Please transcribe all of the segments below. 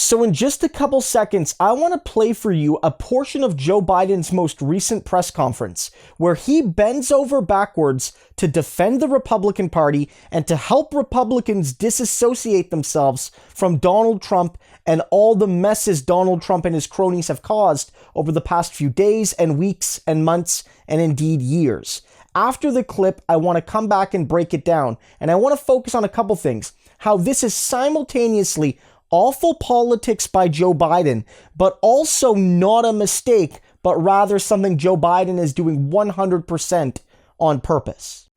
So in just a couple seconds, I want to play for you a portion of Joe Biden's most recent press conference, where he bends over backwards to defend the Republican Party and to help Republicans disassociate themselves from Donald Trump and all the messes Donald Trump and his cronies have caused over the past few days and weeks and months and indeed years. After the clip, I want to come back and break it down, and I want to focus on a couple things. How this is simultaneously awful politics by Joe Biden, but also not a mistake, but rather something Joe Biden is doing 100% on purpose.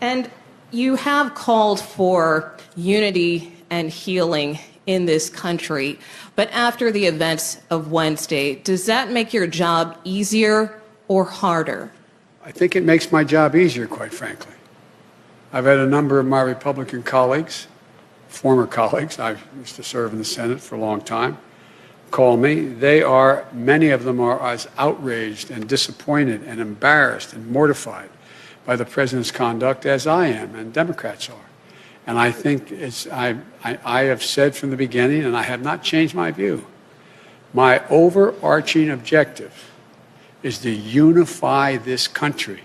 And you have called for unity and healing in this country, but after the events of Wednesday, does that make your job easier or harder? I think it makes my job easier, quite frankly. I've had a number of my Republican colleagues, former colleagues, I used to serve in the Senate for a long time, call me. Many of them are as outraged and disappointed and embarrassed and mortified by the president's conduct as I am and Democrats are. And I think I have said from the beginning, and I have not changed my view, my overarching objective is to unify this country.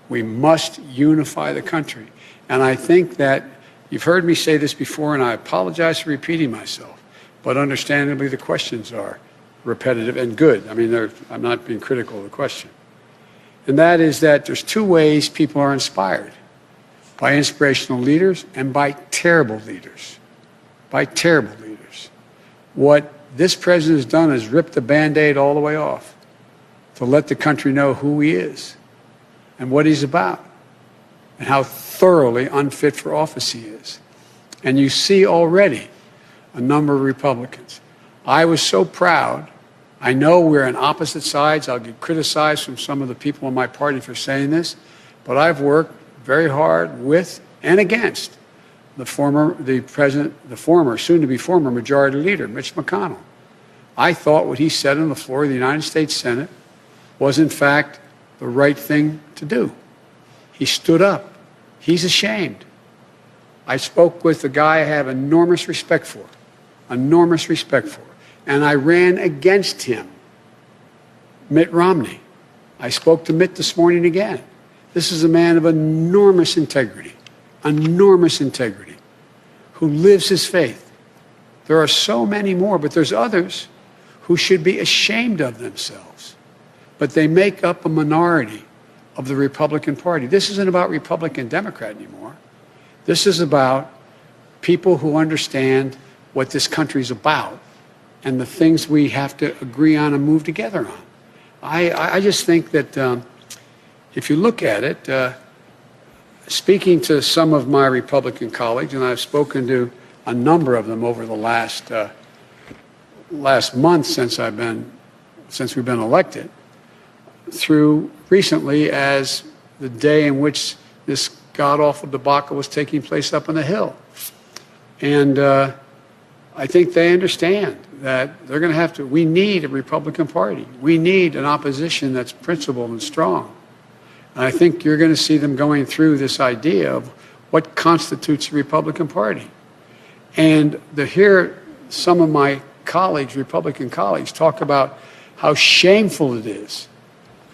We must unify the country. And I think that you've heard me say this before, and I apologize for repeating myself, but understandably the questions are repetitive and good. I mean, I'm not being critical of the question. And that is that there's two ways people are inspired: by inspirational leaders and by terrible leaders. By terrible leaders. What this president has done is ripped the Band-Aid all the way off to let the country know who he is and what he's about and how thoroughly unfit for office he is. And you see already a number of Republicans. I was so proud. I know we're on opposite sides. I'll get criticized from some of the people in my party for saying this, but I've worked very hard with and against the former, soon-to-be former Majority Leader, Mitch McConnell. I thought what he said on the floor of the United States Senate was, in fact, the right thing to do. He stood up. He's ashamed. I spoke with a guy I have enormous respect for, and I ran against him, Mitt Romney. I spoke to Mitt this morning again. This is a man of enormous integrity, who lives his faith. There are so many more, but there's others who should be ashamed of themselves. But they make up a minority of the Republican Party. This isn't about Republican Democrat anymore. This is about people who understand what this country's about and the things we have to agree on and move together on. I just think that if you look at it, speaking to some of my Republican colleagues, and I've spoken to a number of them over the last month since we've been elected, through recently as the day in which this god-awful debacle was taking place up on the Hill. And I think they understand that they're going to have to, we need a Republican Party. We need an opposition that's principled and strong. And I think you're going to see them going through this idea of what constitutes a Republican Party. And to hear some of my colleagues, Republican colleagues, talk about how shameful it is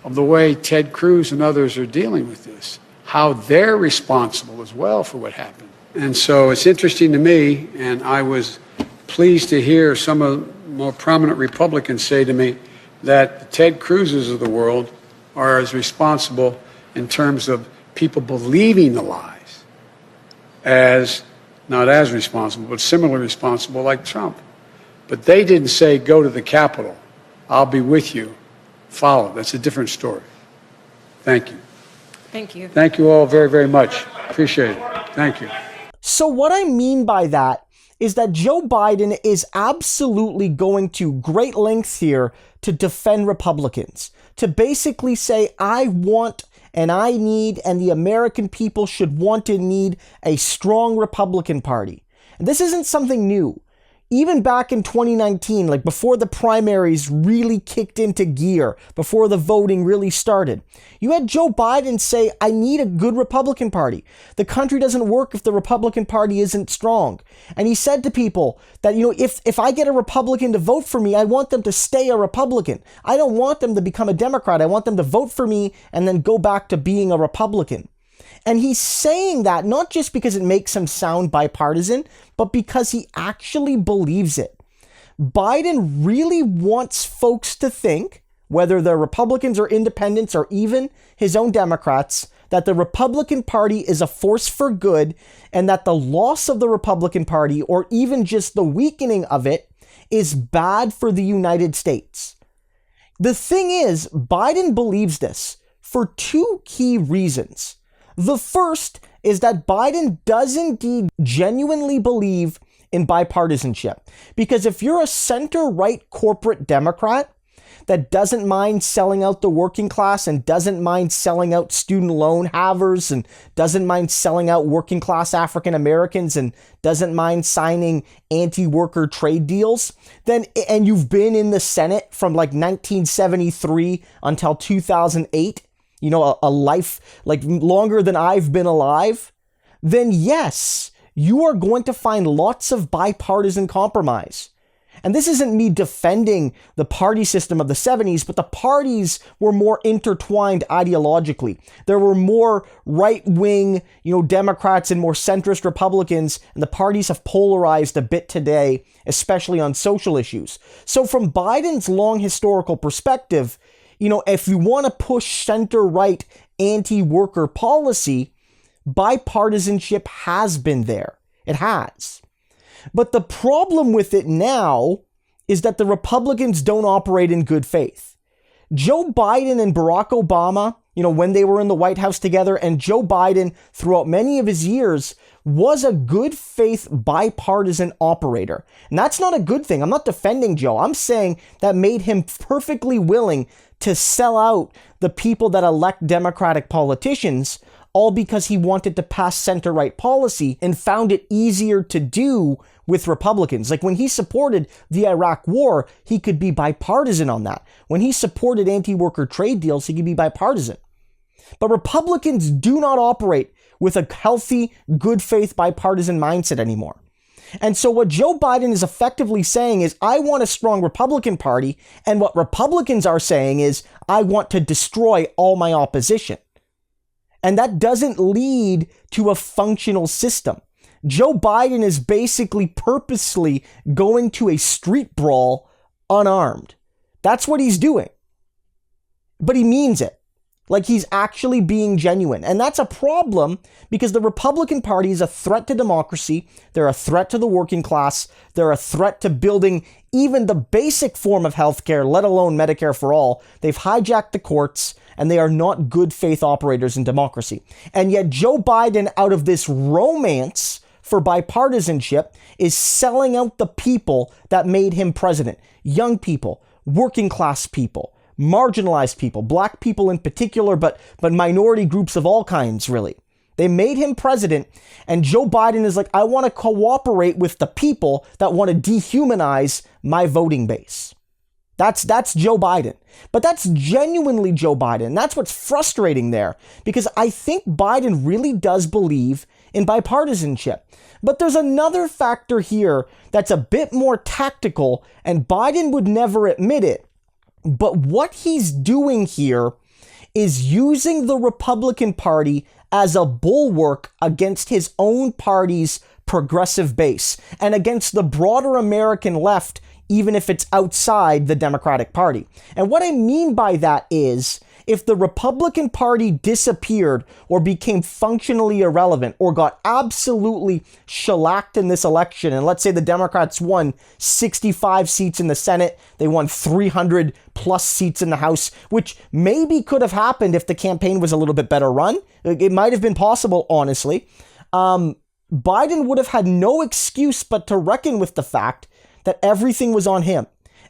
of the way Ted Cruz and others are dealing with this, how they're responsible as well for what happened. And so it's interesting to me, and I was pleased to hear some of the more prominent Republicans say to me that the Ted Cruzes of the world are as responsible in terms of people believing the lies as, not as responsible, but similarly responsible like Trump. But they didn't say, go to the Capitol, I'll be with you, follow. That's a different story. Thank you. Thank you. Thank you all very, very much. Appreciate it. Thank you. So what I mean by that is that Joe Biden is absolutely going to great lengths here to defend Republicans, to basically say, I want and I need, and the American people should want and need a strong Republican Party. And this isn't something new. even back in 2019, like before the primaries really kicked into gear, before the voting really started, you had Joe Biden say, I need a good Republican Party. The country doesn't work if the Republican Party isn't strong. And he said to people that, if I get a Republican to vote for me, I want them to stay a Republican. I don't want them to become a Democrat. I want them to vote for me and then go back to being a Republican. And he's saying that not just because it makes him sound bipartisan, but because he actually believes it. Biden really wants folks to think, whether they're Republicans or independents or even his own Democrats, that the Republican Party is a force for good and that the loss of the Republican Party, or even just the weakening of it, is bad for the United States. The thing is, Biden believes this for two key reasons. The first is that Biden does indeed genuinely believe in bipartisanship. Because if you're a center-right corporate Democrat that doesn't mind selling out the working class and doesn't mind selling out student loan havers and doesn't mind selling out working class African Americans and doesn't mind signing anti-worker trade deals, then, and you've been in the Senate from like 1973 until 2008, a life like longer than I've been alive, then yes, you are going to find lots of bipartisan compromise. And this isn't me defending the party system of the 70s, but the parties were more intertwined ideologically. There were more right-wing, Democrats and more centrist Republicans, and the parties have polarized a bit today, especially on social issues. So from Biden's long historical perspective, if you want to push center-right anti-worker policy, bipartisanship has been there. It has. But the problem with it now is that the Republicans don't operate in good faith. Joe Biden and Barack Obama, when they were in the White House together, and Joe Biden throughout many of his years was a good faith bipartisan operator. And that's not a good thing. I'm not defending Joe. I'm saying that made him perfectly willing to sell out the people that elect Democratic politicians, all because he wanted to pass center-right policy and found it easier to do with Republicans. Like when he supported the Iraq War, he could be bipartisan on that. When he supported anti-worker trade deals, he could be bipartisan. But Republicans do not operate with a healthy, good faith bipartisan mindset anymore. And so what Joe Biden is effectively saying is, I want a strong Republican Party, and what Republicans are saying is, I want to destroy all my opposition. And that doesn't lead to a functional system. Joe Biden is basically purposely going to a street brawl unarmed. That's what he's doing. But he means it. Like he's actually being genuine. And that's a problem because the Republican Party is a threat to democracy. They're a threat to the working class. They're a threat to building even the basic form of healthcare, let alone Medicare for all. They've hijacked the courts and they are not good faith operators in democracy. And yet Joe Biden, out of this romance for bipartisanship, is selling out the people that made him president. Young people, working class people, marginalized people, black people in particular, but minority groups of all kinds, really. They made him president, and Joe Biden is like, I want to cooperate with the people that want to dehumanize my voting base. That's Joe Biden. But that's genuinely Joe Biden. That's what's frustrating there, because I think Biden really does believe in bipartisanship. But there's another factor here that's a bit more tactical, and Biden would never admit it. But what he's doing here is using the Republican Party as a bulwark against his own party's progressive base and against the broader American left, even if it's outside the Democratic Party. And what I mean by that is, if the Republican Party disappeared or became functionally irrelevant or got absolutely shellacked in this election, and let's say the Democrats won 65 seats in the Senate, they won 300 plus seats in the House, which maybe could have happened if the campaign was a little bit better run. It might have been possible, honestly. Biden would have had no excuse but to reckon with the fact that everything was on him.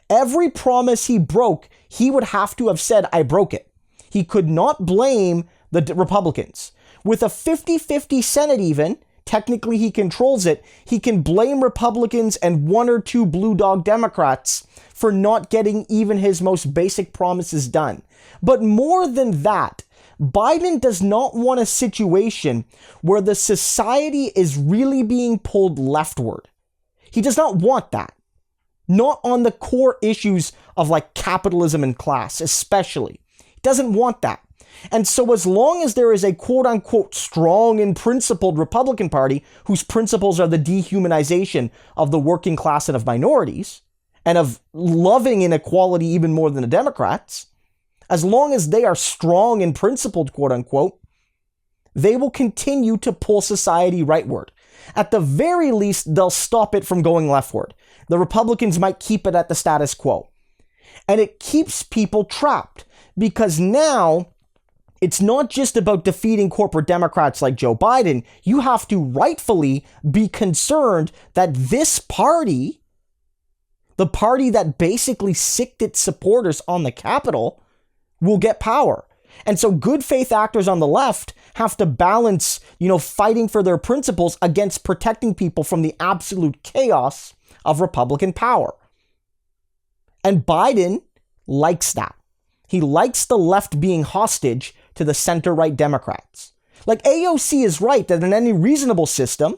Every promise he broke, he would have to have said, I broke it. He could not blame the Republicans. With a 50-50 Senate even, technically he controls it, he can blame Republicans and one or two blue dog Democrats for not getting even his most basic promises done. But more than that, Biden does not want a situation where the society is really being pulled leftward. He does not want that. Not on the core issues of like capitalism and class, especially. He doesn't want that. And so as long as there is a quote-unquote strong and principled Republican Party whose principles are the dehumanization of the working class and of minorities, and of loving inequality even more than the Democrats, as long as they are strong and principled, quote-unquote, they will continue to pull society rightward. At the very least, they'll stop it from going leftward. The Republicans might keep it at the status quo. And it keeps people trapped, because now it's not just about defeating corporate Democrats like Joe Biden. You have to rightfully be concerned that this party, the party that basically sicked its supporters on the Capitol, will get power. And so good faith actors on the left have to balance, fighting for their principles against protecting people from the absolute chaos of Republican power. And Biden likes that. He likes the left being hostage to the center-right Democrats. Like AOC is right that in any reasonable system,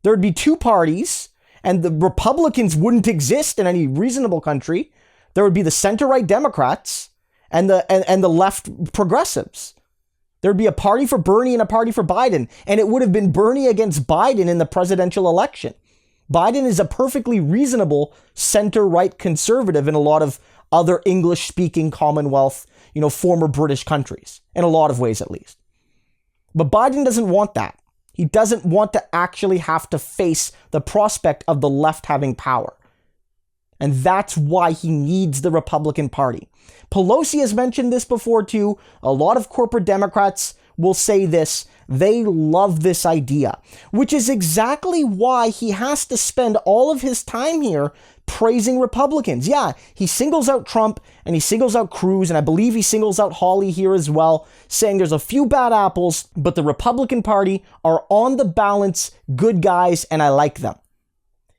there would be two parties and the Republicans wouldn't exist in any reasonable country. There would be the center-right Democrats and the left progressives. There'd be a party for Bernie and a party for Biden, and it would have been Bernie against Biden in the presidential election. Biden is a perfectly reasonable center-right conservative in a lot of other English-speaking Commonwealth, former British countries, in a lot of ways at least. But Biden doesn't want that. He doesn't want to actually have to face the prospect of the left having power. And that's why he needs the Republican Party. Pelosi has mentioned this before too. A lot of corporate Democrats will say this. They love this idea, which is exactly why he has to spend all of his time here praising Republicans. Yeah, he singles out Trump and he singles out Cruz, and I believe he singles out Hawley here as well, saying there's a few bad apples, but the Republican Party are on the balance good guys and I like them.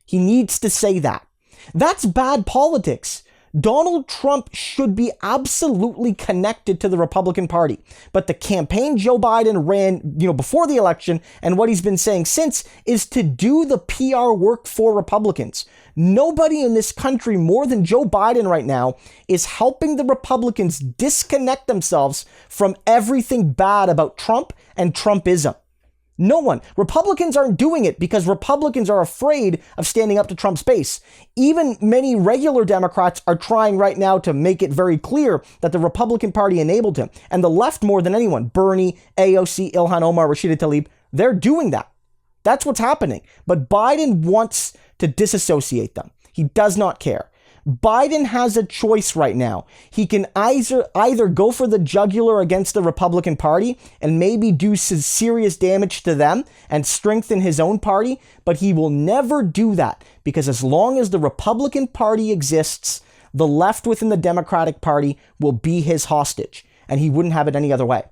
He needs to say that. That's bad politics. Donald Trump should be absolutely connected to the Republican Party. But the campaign Joe Biden ran, before the election, and what he's been saying since, is to do the PR work for Republicans. Nobody in this country more than Joe Biden right now is helping the Republicans disconnect themselves from everything bad about Trump and Trumpism. No one. Republicans aren't doing it because Republicans are afraid of standing up to Trump's base. Even many regular Democrats are trying right now to make it very clear that the Republican Party enabled him. And the left more than anyone, Bernie, AOC, Ilhan Omar, Rashida Tlaib, they're doing that. That's what's happening. But Biden wants to disassociate them. He does not care. Biden has a choice right now. He can either go for the jugular against the Republican Party and maybe do some serious damage to them and strengthen his own party, but he will never do that because as long as the Republican Party exists, the left within the Democratic Party will be his hostage, and he wouldn't have it any other way.